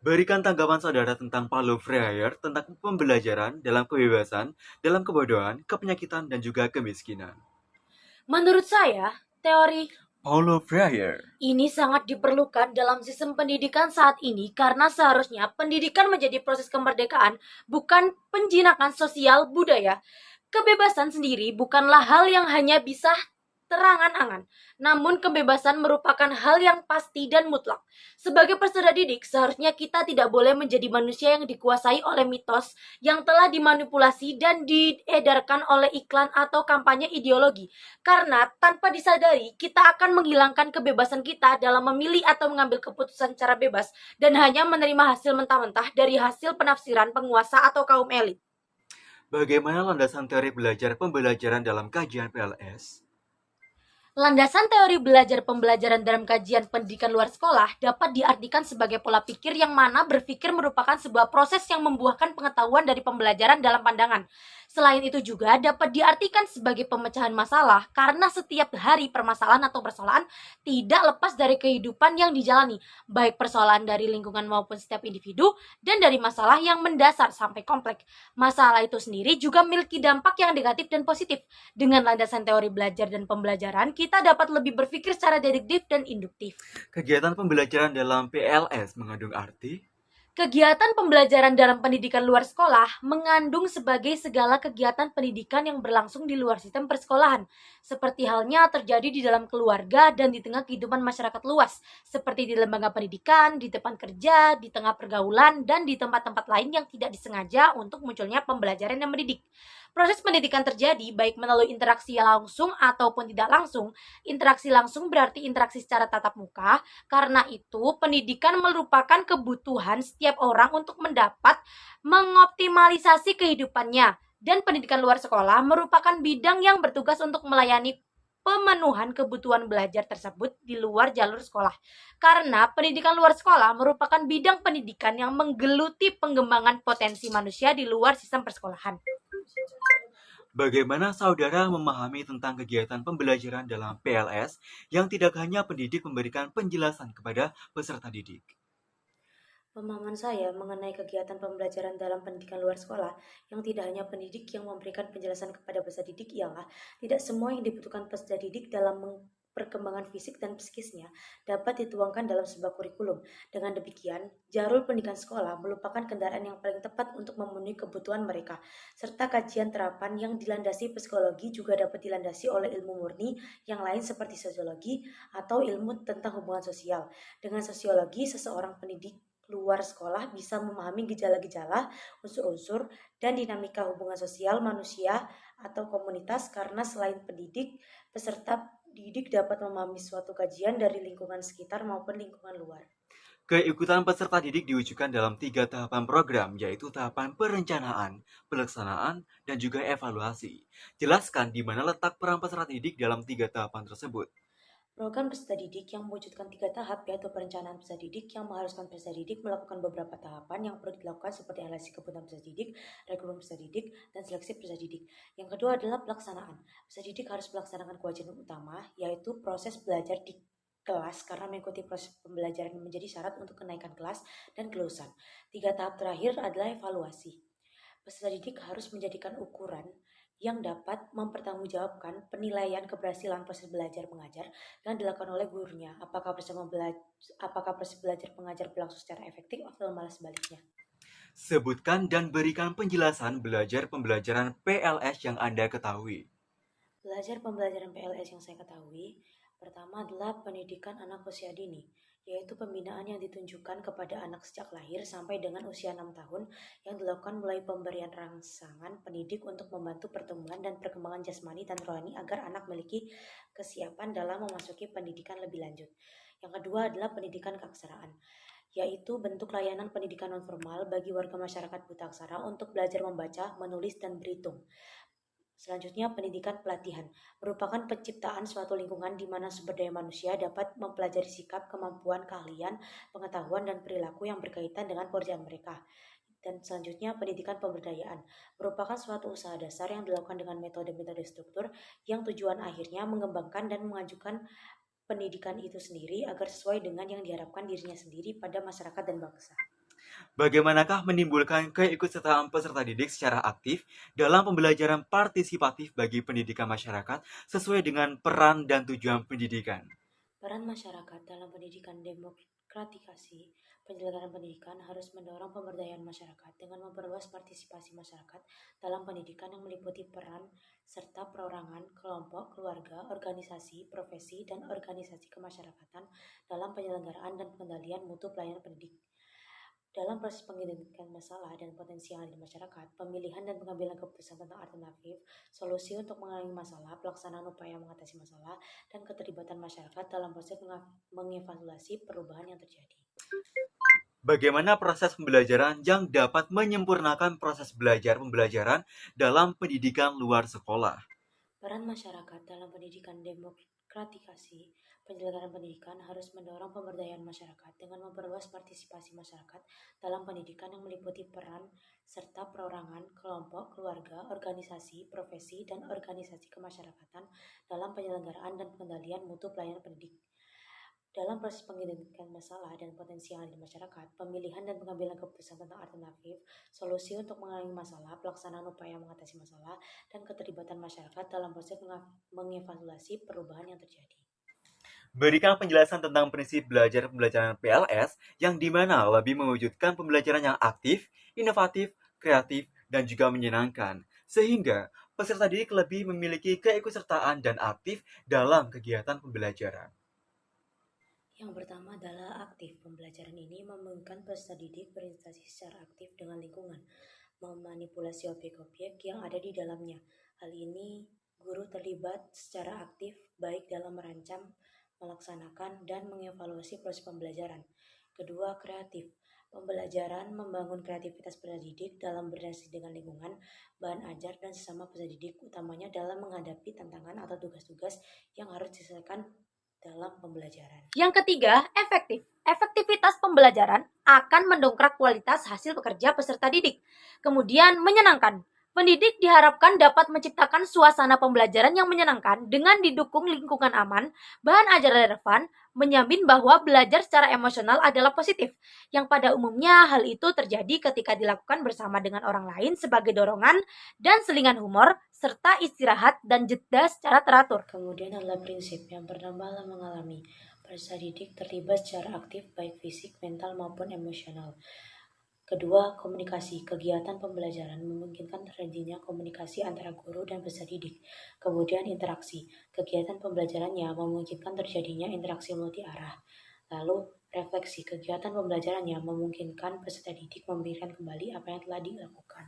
Berikan tanggapan saudara tentang Paulo Freire tentang pembelajaran dalam kebebasan, dalam kebodohan, kepenyakitan, dan juga kemiskinan. Menurut saya, teori Paulo Freire. ini sangat diperlukan dalam sistem pendidikan saat ini karena seharusnya pendidikan menjadi proses kemerdekaan, bukan penjinakan sosial budaya. Kebebasan sendiri bukanlah hal yang hanya bisa terangan-angan, namun kebebasan merupakan hal yang pasti dan mutlak. Sebagai peserta didik, seharusnya kita tidak boleh menjadi manusia yang dikuasai oleh mitos yang telah dimanipulasi dan diedarkan oleh iklan atau kampanye ideologi. Karena tanpa disadari, kita akan menghilangkan kebebasan kita dalam memilih atau mengambil keputusan secara bebas dan hanya menerima hasil mentah-mentah dari hasil penafsiran penguasa atau kaum elit. Bagaimana landasan teori belajar pembelajaran dalam kajian PLS? Landasan teori belajar pembelajaran dalam kajian pendidikan luar sekolah dapat diartikan sebagai pola pikir yang mana berpikir merupakan sebuah proses yang membuahkan pengetahuan dari pembelajaran dalam pandangan. Selain itu juga dapat diartikan sebagai pemecahan masalah karena setiap hari permasalahan atau persoalan tidak lepas dari kehidupan yang dijalani, baik persoalan dari lingkungan maupun setiap individu dan dari masalah yang mendasar sampai kompleks. Masalah itu sendiri juga memiliki dampak yang negatif dan positif. Dengan landasan teori belajar dan pembelajaran, kita dapat lebih berpikir secara deduktif dan induktif. Kegiatan pembelajaran dalam PLS mengandung arti. Kegiatan pembelajaran dalam pendidikan luar sekolah mengandung sebagai segala kegiatan pendidikan yang berlangsung di luar sistem persekolahan, seperti halnya terjadi di dalam keluarga dan di tengah kehidupan masyarakat luas, seperti di lembaga pendidikan, di depan kerja, di tengah pergaulan, dan di tempat-tempat lain yang tidak disengaja untuk munculnya pembelajaran yang mendidik. Proses pendidikan terjadi baik melalui interaksi langsung ataupun tidak langsung. Interaksi langsung berarti interaksi secara tatap muka, karena itu, pendidikan merupakan kebutuhan setiap orang untuk mendapat mengoptimalisasi kehidupannya. Dan pendidikan luar sekolah merupakan bidang yang bertugas untuk melayani pemenuhan kebutuhan belajar tersebut di luar jalur sekolah. Karena pendidikan luar sekolah merupakan bidang pendidikan yang menggeluti pengembangan potensi manusia di luar sistem persekolahan. Bagaimana saudara memahami tentang kegiatan pembelajaran dalam PLS yang tidak hanya pendidik memberikan penjelasan kepada peserta didik? Pemahaman saya mengenai kegiatan pembelajaran dalam pendidikan luar sekolah yang tidak hanya pendidik yang memberikan penjelasan kepada peserta didik ialah tidak semua yang dibutuhkan peserta didik dalam perkembangan fisik dan psikisnya dapat dituangkan dalam sebuah kurikulum. Dengan demikian, jalur pendidikan sekolah merupakan kendaraan yang paling tepat untuk memenuhi kebutuhan mereka, serta kajian terapan yang dilandasi psikologi juga dapat dilandasi oleh ilmu murni yang lain seperti sosiologi atau ilmu tentang hubungan sosial. Dengan sosiologi, seseorang pendidik luar sekolah bisa memahami gejala-gejala, unsur-unsur, dan dinamika hubungan sosial manusia atau komunitas karena selain pendidik, peserta didik dapat memahami suatu kajian dari lingkungan sekitar maupun lingkungan luar. Keikutan peserta didik diwujudkan dalam 3 tahapan program, yaitu tahapan perencanaan, pelaksanaan, dan juga evaluasi. Jelaskan di mana letak peran peserta didik dalam 3 tahapan tersebut. Program peserta didik yang mewujudkan 3 tahap, yaitu perencanaan peserta didik yang mengharuskan peserta didik melakukan beberapa tahapan yang perlu dilakukan seperti analisis kebutuhan peserta didik, rekrutmen peserta didik, dan seleksi peserta didik. Yang kedua adalah pelaksanaan. Peserta didik harus melaksanakan kewajiban utama, yaitu proses belajar di kelas karena mengikuti proses pembelajaran menjadi syarat untuk kenaikan kelas dan kelulusan. 3 tahap terakhir adalah evaluasi. Peserta didik harus menjadikan ukuran yang dapat mempertanggungjawabkan penilaian keberhasilan proses belajar mengajar yang dilakukan oleh gurunya. Apakah proses belajar mengajar berlangsung secara efektif atau malah sebaliknya? Sebutkan dan berikan penjelasan belajar pembelajaran PLS yang Anda ketahui. Belajar pembelajaran PLS yang saya ketahui, pertama adalah pendidikan anak usia dini, yaitu pembinaan yang ditunjukkan kepada anak sejak lahir sampai dengan usia 6 tahun yang dilakukan mulai pemberian rangsangan pendidik untuk membantu pertumbuhan dan perkembangan jasmani dan rohani agar anak memiliki kesiapan dalam memasuki pendidikan lebih lanjut. Yang kedua adalah pendidikan keaksaraan, yaitu bentuk layanan pendidikan nonformal bagi warga masyarakat buta aksara untuk belajar membaca, menulis, dan berhitung. Selanjutnya, pendidikan pelatihan merupakan penciptaan suatu lingkungan di mana sumber daya manusia dapat mempelajari sikap, kemampuan, keahlian, pengetahuan, dan perilaku yang berkaitan dengan pekerjaan mereka. Dan selanjutnya, pendidikan pemberdayaan merupakan suatu usaha dasar yang dilakukan dengan metode-metode struktur yang tujuan akhirnya mengembangkan dan mengajukan pendidikan itu sendiri agar sesuai dengan yang diharapkan dirinya sendiri pada masyarakat dan bangsa. Bagaimanakah menimbulkan keikutsertaan peserta didik secara aktif dalam pembelajaran partisipatif bagi pendidikan masyarakat sesuai dengan peran dan tujuan pendidikan? Peran masyarakat dalam pendidikan demokratisasi penyelenggaraan pendidikan harus mendorong pemberdayaan masyarakat dengan memperluas partisipasi masyarakat dalam pendidikan yang meliputi peran serta perorangan, kelompok, keluarga, organisasi, profesi, dan organisasi kemasyarakatan dalam penyelenggaraan dan pengendalian mutu pelayanan pendidik. Dalam proses pengidentikan masalah dan potensi yang ada di masyarakat, pemilihan dan pengambilan keputusan tentang alternatif, solusi untuk mengurangi masalah, pelaksanaan upaya mengatasi masalah, dan keterlibatan masyarakat dalam proses mengevaluasi perubahan yang terjadi. Bagaimana proses pembelajaran yang dapat menyempurnakan proses belajar pembelajaran dalam pendidikan luar sekolah? Peran masyarakat dalam pendidikan demokratisasi penyelenggaraan pendidikan harus mendorong pemberdayaan masyarakat dengan memperluas partisipasi masyarakat dalam pendidikan yang meliputi peran serta perorangan, kelompok, keluarga, organisasi, profesi, dan organisasi kemasyarakatan dalam penyelenggaraan dan pengendalian mutu pelayanan pendidik. Dalam proses pengidentikan masalah dan potensi yang ada di masyarakat, pemilihan dan pengambilan keputusan tentang alternatif, solusi untuk mengurangi masalah, pelaksanaan upaya mengatasi masalah, dan keterlibatan masyarakat dalam proses mengevaluasi perubahan yang terjadi. Berikan penjelasan tentang prinsip belajar pembelajaran PLS yang dimana lebih mewujudkan pembelajaran yang aktif, inovatif, kreatif, dan juga menyenangkan. Sehingga peserta didik lebih memiliki keikutsertaan dan aktif dalam kegiatan pembelajaran. Yang pertama adalah aktif. Pembelajaran ini memungkinkan peserta didik berinteraksi secara aktif dengan lingkungan, memanipulasi objek-objek yang ada di dalamnya. Hal ini guru terlibat secara aktif baik dalam merancang, melaksanakan, dan mengevaluasi proses pembelajaran. Kedua, kreatif. Pembelajaran membangun kreativitas peserta didik dalam berinteraksi dengan lingkungan, bahan ajar, dan sesama peserta didik, utamanya dalam menghadapi tantangan atau tugas-tugas yang harus diselesaikan dalam pembelajaran. Yang ketiga, efektif. Efektivitas pembelajaran akan mendongkrak kualitas hasil pekerja peserta didik. Kemudian, menyenangkan. Pendidik diharapkan dapat menciptakan suasana pembelajaran yang menyenangkan dengan didukung lingkungan aman, bahan ajar relevan, menjamin bahwa belajar secara emosional adalah positif, yang pada umumnya hal itu terjadi ketika dilakukan bersama dengan orang lain sebagai dorongan dan selingan humor, serta istirahat dan jeda secara teratur. Kemudian adalah prinsip yang pertama mengalami. Peserta didik terlibat secara aktif baik fisik, mental maupun emosional. Kedua, komunikasi. Kegiatan pembelajaran memungkinkan terjadinya komunikasi antara guru dan peserta didik. Kemudian interaksi. Kegiatan pembelajarannya memungkinkan terjadinya interaksi multi arah. Lalu refleksi. Kegiatan pembelajarannya memungkinkan peserta didik memikirkan kembali apa yang telah dilakukan.